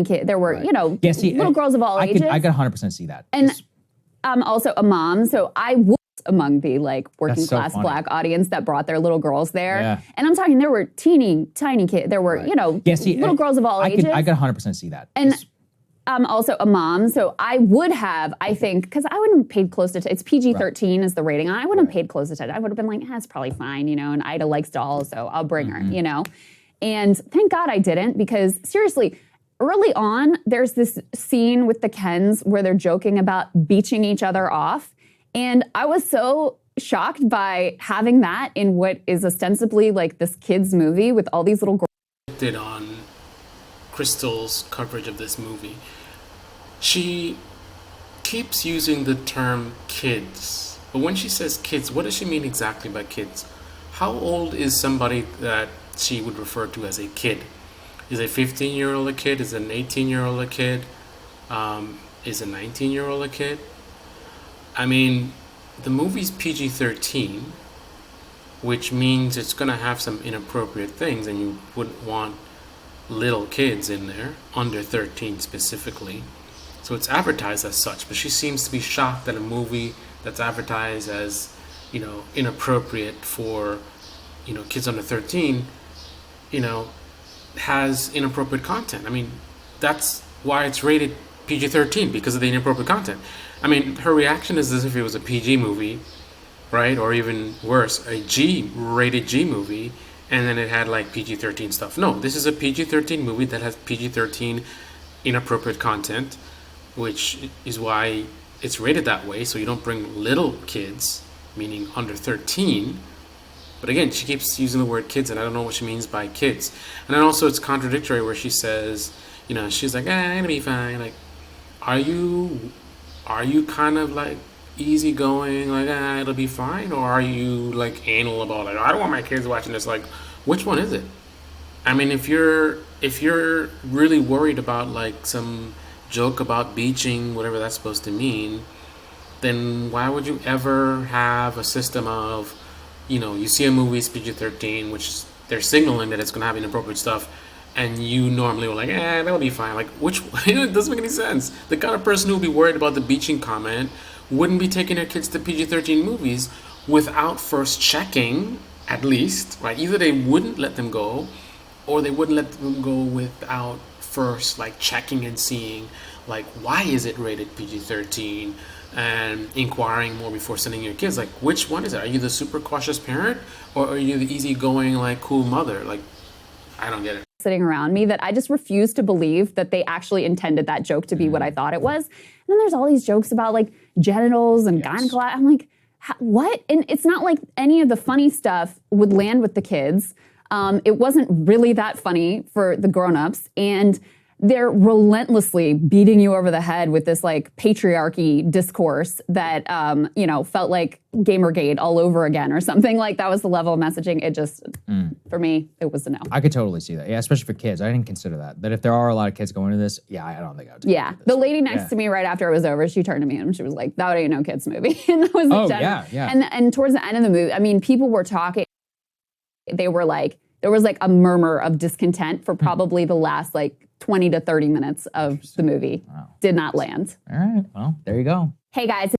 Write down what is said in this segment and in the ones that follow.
kid. There were, Right. you know, Yeah, see, little girls of all ages. I could 100% see that. And I'm also a mom, so I was among the like working That's so class funny. Black audience that brought their little girls there. Yeah. And I'm talking, there were tiny kids. There were, Right. you know, Yeah, see, little girls of all ages. I could 100% see that. And I'm also a mom, so I would have, I think, because I wouldn't have paid close attention. It's PG-13 is the rating. I wouldn't have paid close attention. I would have been like, it's probably fine, you know, and Ida likes dolls, so I'll bring her, you know. And thank God I didn't, because seriously, early on, there's this scene with the Kens where they're joking about beaching each other off. And I was so shocked by having that in what is ostensibly like this kid's movie with all these little girls. Did on Krystal's coverage of this movie. She keeps using the term kids. But when she says kids, what does she mean exactly by kids? How old is somebody that she would refer to as a kid? Is a 15-year-old a kid? Is an 18-year-old a kid? Is a 19-year-old a kid? I mean, the movie's PG-13, which means it's going to have some inappropriate things, and you wouldn't want little kids in there, under 13 specifically. So it's advertised as such, but she seems to be shocked that a movie that's advertised as, you know, inappropriate for, you know, kids under 13, you know, has inappropriate content. I mean, that's why it's rated PG-13, because of the inappropriate content. I mean, her reaction is as if it was a PG movie, right? Or even worse, a rated G movie, and then it had like PG-13 stuff. No, this is a PG-13 movie that has PG-13 inappropriate content, which is why it's rated that way, so you don't bring little kids, meaning under 13. But again, she keeps using the word kids, and I don't know what she means by kids. And then also it's contradictory where she says, you know, she's like, I'm gonna be fine. Like, are you kind of like easygoing, like, it'll be fine? Or are you like anal about like, I don't want my kids watching this? Like, which one is it? I mean, if you're really worried about like some joke about beaching, whatever that's supposed to mean, then why would you ever have a system of, you know, you see a movie, it's PG-13, which they're signaling that it's going to have inappropriate stuff, and you normally were like, that'll be fine. Like, which, it doesn't make any sense. The kind of person who would be worried about the beaching comment wouldn't be taking their kids to PG-13 movies without first checking, at least, right? Either they wouldn't let them go, or they wouldn't let them go without first like checking and seeing like, why is it rated PG-13, and inquiring more before sending your kids. Like, which one is it? Are you the super cautious parent, or are you the easygoing like cool mother? Like, I don't get it. Sitting around me that I just refuse to believe that they actually intended that joke to be what I thought it was. And then there's all these jokes about like genitals and gynecology. I'm like, what? And it's not like any of the funny stuff would land with the kids. It wasn't really that funny for the grown-ups, and they're relentlessly beating you over the head with this like patriarchy discourse that, you know, felt like Gamergate all over again or something. Like, that was the level of messaging. It just, for me, it was a no. I could totally see that. Yeah, especially for kids. I didn't consider that. That if there are a lot of kids going to this, yeah, I don't think I would. Yeah. The lady next to me right after it was over, she turned to me and she was like, that ain't no kids movie. And that was the general. Yeah. And towards the end of the movie, I mean, people were talking, they were like, there was like a murmur of discontent for probably the last like 20 to 30 minutes of the movie. Wow. Did not land. All right. Well, there you go. Hey guys.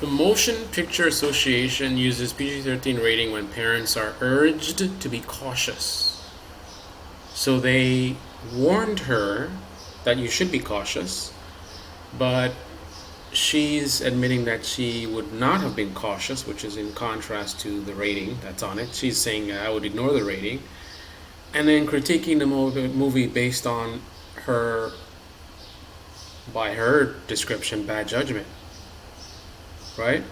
The Motion Picture Association uses PG-13 rating when parents are urged to be cautious. So they warned her that you should be cautious, but she's admitting that she would not have been cautious, which is in contrast to the rating that's on it. She's saying, I would ignore the rating, and then critiquing the movie based on her, by her description, bad judgment, right?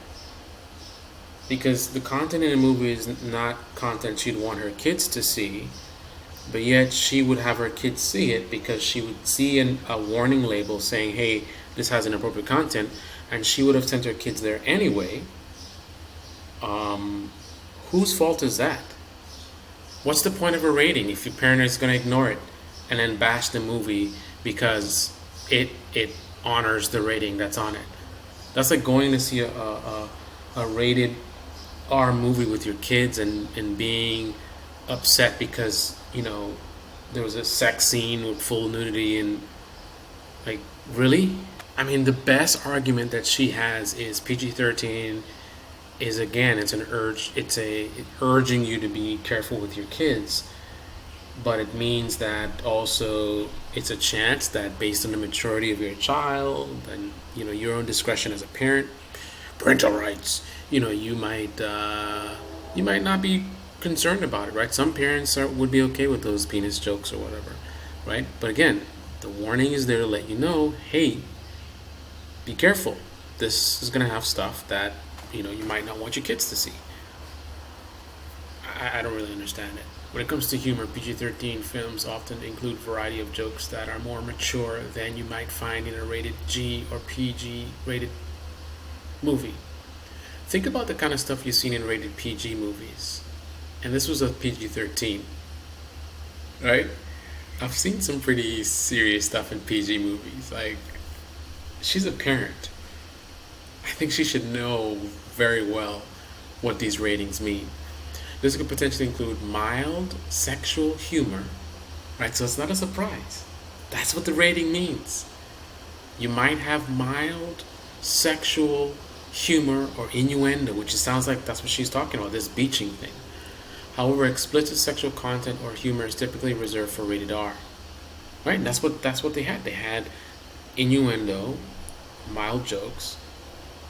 Because the content in the movie is not content she'd want her kids to see, but yet she would have her kids see it because she would see a warning label saying, hey, this has inappropriate content, and she would have sent her kids there anyway. Whose fault is that? What's the point of a rating if your parent is going to ignore it and then bash the movie because it honors the rating that's on it? That's like going to see a rated R movie with your kids and being upset because, you know, there was a sex scene with full nudity and like, really? I mean, the best argument that she has is PG-13 is, again, it's urging you to be careful with your kids, but it means that also it's a chance that based on the maturity of your child and, you know, your own discretion as a parent, parental rights, you know, you might not be concerned about it, right? Some parents would be okay with those penis jokes or whatever, right? But again, the warning is there to let you know, hey, be careful. This is going to have stuff that, you know, you might not want your kids to see. I don't really understand it. When it comes to humor, PG-13 films often include a variety of jokes that are more mature than you might find in a rated G or PG rated movie. Think about the kind of stuff you've seen in rated PG movies. And this was a PG-13, right? I've seen some pretty serious stuff in PG movies. Like, she's a parent. I think she should know very well what these ratings mean. This could potentially include mild sexual humor, right? So it's not a surprise. That's what the rating means. You might have mild sexual humor or innuendo, which it sounds like that's what she's talking about, this beaching thing. However, explicit sexual content or humor is typically reserved for rated R. Right? And that's what they had. They had innuendo, mild jokes.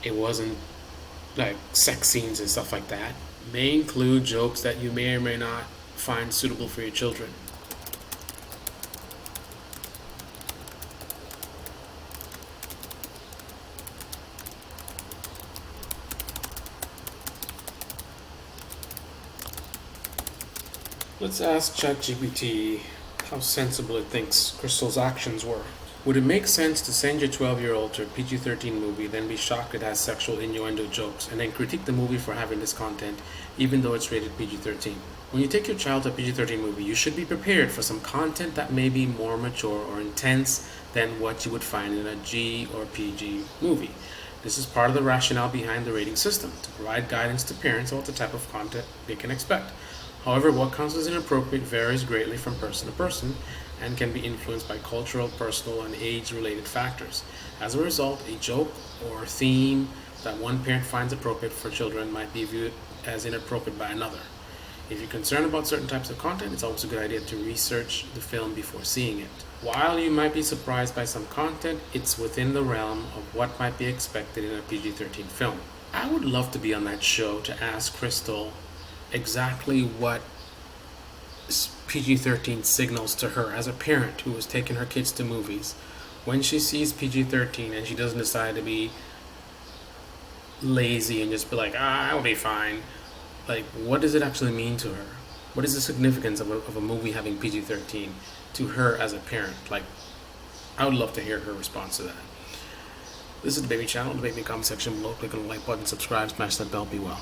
It wasn't like sex scenes and stuff like that. May include jokes that you may or may not find suitable for your children. Let's ask ChatGPT how sensible it thinks Krystal's actions were. Would it make sense to send your 12-year-old to a PG-13 movie, then be shocked it has sexual innuendo jokes, and then critique the movie for having this content, even though it's rated PG-13? When you take your child to a PG-13 movie, you should be prepared for some content that may be more mature or intense than what you would find in a G or PG movie. This is part of the rationale behind the rating system, to provide guidance to parents about the type of content they can expect. However, what counts as inappropriate varies greatly from person to person and can be influenced by cultural, personal, and age-related factors. As a result, a joke or theme that one parent finds appropriate for children might be viewed as inappropriate by another. If you're concerned about certain types of content, it's always a good idea to research the film before seeing it. While you might be surprised by some content, it's within the realm of what might be expected in a PG-13 film. I would love to be on that show to ask Krystal exactly what PG-13 signals to her as a parent who is taking her kids to movies. When she sees PG-13 and she doesn't decide to be lazy and just be like, I'll be fine. Like, what does it actually mean to her? What is the significance of a movie having PG-13 to her as a parent? Like, I would love to hear her response to that. This is the Baby Channel. The Baby comment section below. Click on the like button, subscribe, smash that bell, be well.